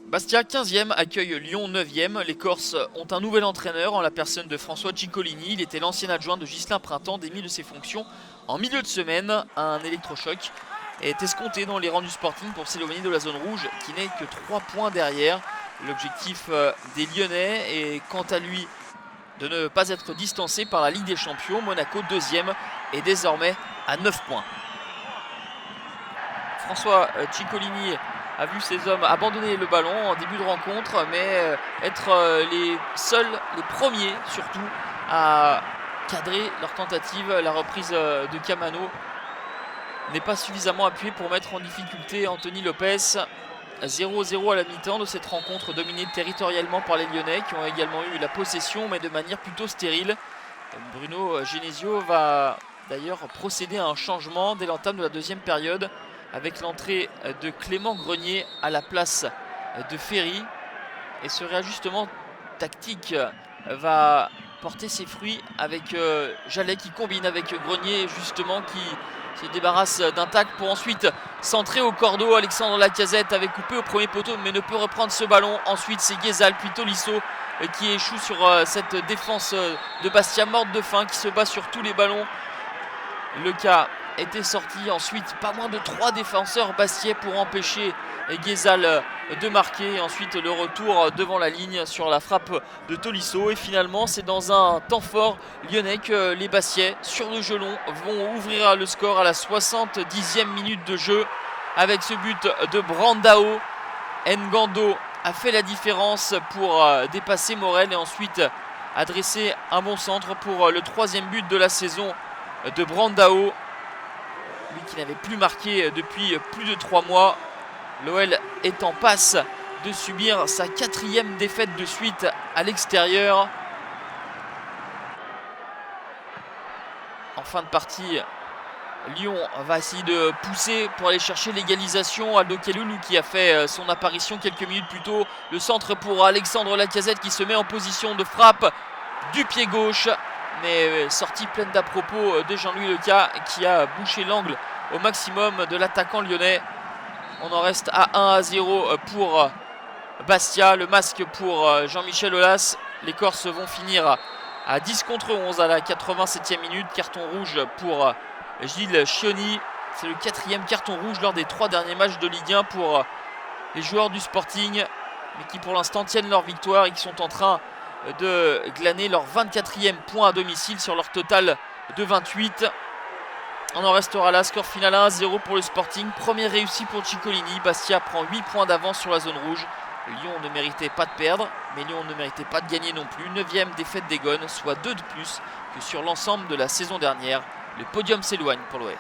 Bastia 15e accueille Lyon 9e. Les Corses ont un nouvel entraîneur en la personne de François Ciccolini. Il était l'ancien adjoint de Ghislain Printemps, démis de ses fonctions en milieu de semaine. Un électrochoc est escompté dans les rangs du Sporting pour s'éloigner de la zone rouge qui n'est que 3 points derrière. L'objectif des Lyonnais est quant à lui de ne pas être distancé par la Ligue des Champions. Monaco 2e est désormais à 9 points. François Ciccolini a vu ses hommes abandonner le ballon en début de rencontre, mais être les seuls, les premiers surtout, à cadrer leur tentative. La reprise de Camano n'est pas suffisamment appuyée pour mettre en difficulté Anthony Lopez. 0-0 à la mi-temps de cette rencontre dominée territorialement par les Lyonnais qui ont également eu la possession, mais de manière plutôt stérile. Bruno Genesio va d'ailleurs procéder à un changement dès l'entame de la deuxième période, avec l'entrée de Clément Grenier à la place de Ferry. Et ce réajustement tactique va porter ses fruits avec Jallet qui combine avec Grenier justement, qui se débarrasse d'un tacle pour ensuite centrer au cordeau. Alexandre Lacazette avait coupé au premier poteau mais ne peut reprendre ce ballon. Ensuite c'est Guézal puis Tolisso qui échoue sur cette défense de Bastia morte de faim, qui se bat sur tous les ballons. Le cas était sorti ensuite, pas moins de 3 défenseurs bastiais pour empêcher Guézal de marquer. Ensuite le retour devant la ligne sur la frappe de Tolisso. Et finalement c'est dans un temps fort lyonnais que les Bastiais sur le gelon vont ouvrir le score à la 70e minute de jeu avec ce but de Brandao. Ngando a fait la différence pour dépasser Morel et ensuite adresser un bon centre pour le 3e but de la saison de Brandao. Lui qui n'avait plus marqué depuis plus de 3 mois. L'OL est en passe de subir sa 4e défaite de suite à l'extérieur. En fin de partie, Lyon va essayer de pousser pour aller chercher l'égalisation. Aldo Kelloulou qui a fait son apparition quelques minutes plus tôt. Le centre pour Alexandre Lacazette qui se met en position de frappe du pied gauche, mais sortie pleine d'à propos de Jean-Louis Leca qui a bouché l'angle au maximum de l'attaquant lyonnais. On en reste à 1-0 pour Bastia. Le masque pour Jean-Michel Aulas. Les Corses vont finir à 10 contre 11 à la 87e minute. Carton rouge pour Gilles Chioni. C'est le 4e carton rouge lors des 3 derniers matchs de Ligue 1 pour les joueurs du Sporting, mais qui pour l'instant tiennent leur victoire et qui sont en train de glaner leur 24e point à domicile sur leur total de 28. On en restera là, score final 1-0 pour le Sporting. Première réussie pour Ciccolini. Bastia prend 8 points d'avance sur la zone rouge. Lyon ne méritait pas de perdre, mais Lyon ne méritait pas de gagner non plus. 9e défaite des Gones, soit 2 de plus que sur l'ensemble de la saison dernière. Le podium s'éloigne pour l'OL.